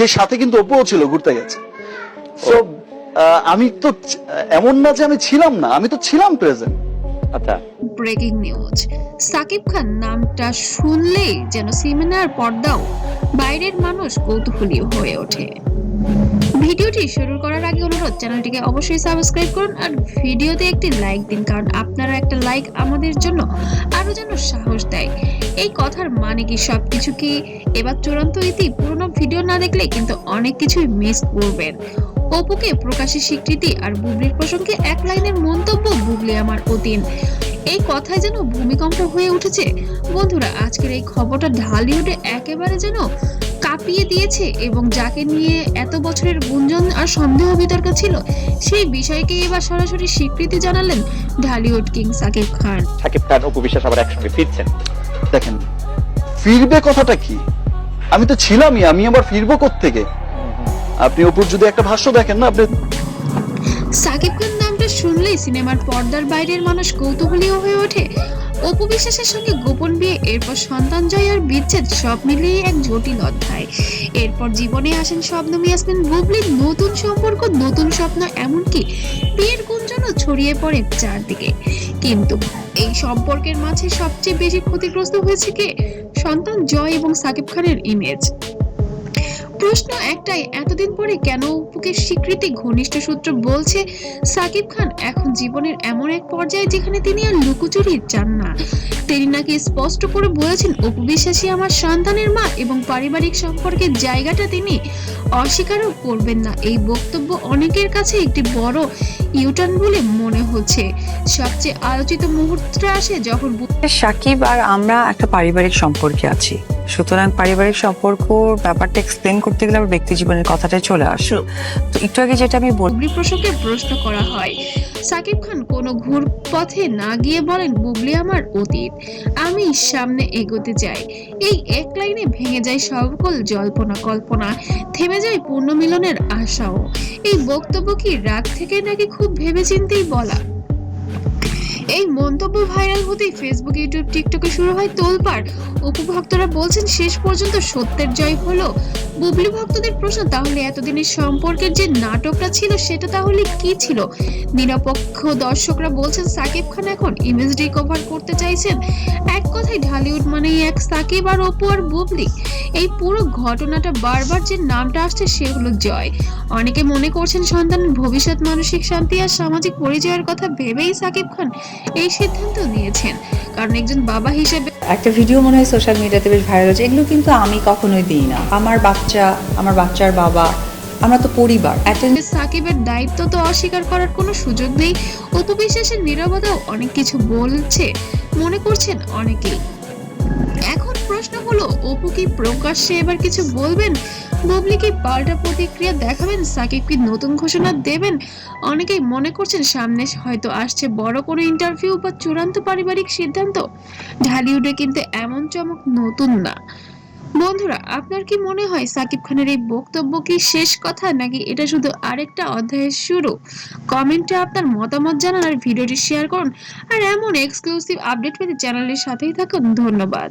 সে সাথে কিন্তু অপুও ছিল, ঘুরতে গেছে। সো আমি তো এমন না যে আমি ছিলাম না, আমি তো ছিলাম প্রেজেন্ট। আচ্ছা, ব্রেকিং নিউজ, সাকিব খান নামটা শুনলেই যেন সিনেমার পর্দাও বাইরের মানুষ কৌতূহলী হয়ে ওঠে। ভিডিওটি শুরু করার আগে অনুরোধ, চ্যানেলটিকে অবশ্যই সাবস্ক্রাইব করুন আর ভিডিওতে একটি লাইক দিন, কারণ আপনারা একটা লাইক আমাদের জন্য আরো যেন সাহস দেয়। এই কথার মানে কি সবকিছু কি এবার চূড়ান্ত ইতি? পুরোনো ভিডিও না দেখলে কিন্তু অনেক কিছুই মিস করবেন। অপুকে প্রকাশ্যে স্বীকৃতি আর বুবলির প্রসঙ্গে এক লাইনের মন্তব্য, বুবলি আমার অতীন, এই কথায় যেন ভূমিকম্প হয়ে উঠেছে। বন্ধুরা, আজকের এই খবরটা ঢালিউডে একেবারে যেন কাঁপিয়ে দিয়েছে, এবং যাকে নিয়ে এত বছরের গুঞ্জন আর সন্দেহ বিতর্ক ছিল, সেই বিষয়কে এবার সরাসরি স্বীকৃতি জানালেন ঢালিউড কিং সাকিব খান। সাকিব খান অপু বিশ্বাস আবার একসঙ্গে ফিরছেন। দেখেন, ফিরবে কথাটা কি? আমি তো ছিলামই, আমি আবার ফিরবো কোত্থেকে? আপনি অপুর যদি একটা ভাষ্য দেখেন না, আপনি সাকিব খান নামটা শুনলেই সিনেমার পর্দার বাইরের মানুষ কৌতূহলী হয়ে ওঠে। অপু বিশ্বাসের সঙ্গে গোপন বিয়ে, এরপর সন্তান জয় আর বিচ্ছেদ, সব মিলিয়ে এক জটিল অধ্যায়। এরপর জীবনে আসেন শবনম ইয়াসমিন বুবলির নতুন সম্পর্ক, নতুন স্বপ্ন, এমনকি বিয়ের গুঞ্জনও ছড়িয়ে পড়ে চারদিকে। কিন্তু এই সম্পর্কের মাঝে সবচেয়ে বেশি ক্ষতিগ্রস্ত হয়েছে কে? সন্তান জয় এবং সাকিব খানের ইমেজ। প্রশ্ন একটাই, এতদিন পরে কেন অপুকে স্বীকৃতি? ঘনিষ্ঠ সূত্র বলছে সাকিব খান এখন জীবনের এমন এক পর্যায়ে যেখানে তিনি আর লুকোচুরি চান না। তিনি নাকি স্পষ্ট করে বলেছেন, অপু বিশ্বাসী আমার সন্তানের মা, এবং পারিবারিক সম্পর্কের জায়গাটা তিনি অস্বীকারও করবেন না। এই বক্তব্য অনেকের কাছে একটি বড় ইউটার্ন বলে মনে হচ্ছে। সবচেয়ে আলোচিত মুহূর্তটা আসে যখন সাকিব আর আমরা একটা পারিবারিক সম্পর্কে আছি, সুতরাং পারিবারিক সম্পর্ক ব্যাপারটা এক্সপ্লেন করতে গেলে আমার ব্যক্তি জীবনের কথাটাই চলে আসে। তো একটু আগে যেটা আমি বুবলি প্রসঙ্গে প্রশ্ন করা হয়, সাকিব খান কোনো ঘুর পথে না গিয়ে বলেন, বুবলি আমার অতীত, আমি সামনে এগোতে চাই। এই এক লাইনে ভেঙে যায় সকল জল্পনা কল্পনা, থেমে যায় পুনর্মিলনের আশাও। এই বক্তব্য কি রাগ থেকে নাকি খুব ভেবেচিন্তেই বলা? এই মন্তব্য ভাইরাল হতেই ফেসবুক, ইউটিউব, টিকটকে শুরু হয় তোলপাড়। অপু ভক্তরা বলছেন শেষ পর্যন্ত সত্যের জয় হলো। বুবলি ভক্তদের প্রশ্ন, তাহলে এতদিনের সম্পর্কের যে নাটকটা ছিল সেটা তাহলে কি ছিল? নিরপেক্ষ দর্শকরা বলছেন সাকিব খান এখন ইমেজ রিকভার করতে চাইছেন। এক কথায় ঢালিউড মানেই এক সাকিব আর অপু আর বুবলি। এই পুরো ঘটনাটা বারবার যে নামটা আসছে সে হলো জয়। অনেকে মনে করছেন সন্তানের ভবিষ্যৎ, মানসিক শান্তি আর সামাজিক পরিচয়ের কথা ভেবেই সাকিব খান এই সিদ্ধান্ত নিয়েছেন, কারণ একজন বাবা হিসেবে। একটা ভিডিও মনে হয় সোশ্যাল মিডিয়াতে বেশ ভাইরাল হচ্ছে, এগুলো কিন্তু আমি কখনোই দিই না। আমার বাচ্চা, আমার বাচ্চার বাবা, আমরা তো পরিবার। সাকিবের দায়িত্ব তো অস্বীকার করার কোনো সুযোগ নেই। অপু বিশ্বাসের নীরবতাও অনেক কিছু বলছে মনে করছেন অনেকেই। এখন প্রশ্ন হলো, অপু কি প্রকাশ্যে এবার কিছু বলবেন? বুবলি কি পাল্টা প্রতিক্রিয়া দেখাবেন? সাকিব কি নতুন ঘোষণা দেবেন? অনেকেই মনে করছেন সামনে হয়তো আসছে বড় কোনো ইন্টারভিউ বা চূড়ান্ত পারিবারিক সিদ্ধান্ত। ঢালিউডে কিন্তু এমন চমক নতুন না। বন্ধুরা, আপনার কি মনে হয় সাকিব খানের এই বক্তব্য কি শেষ কথা, নাকি এটা শুধু আরেকটা অধ্যায়ের শুরু? কমেন্টে আপনার মতামত জানান আর ভিডিওটি শেয়ার করুন। আর এমন এক্সক্লুসিভ আপডেট পেতে চ্যানেলের সাথেই থাকুন। ধন্যবাদ।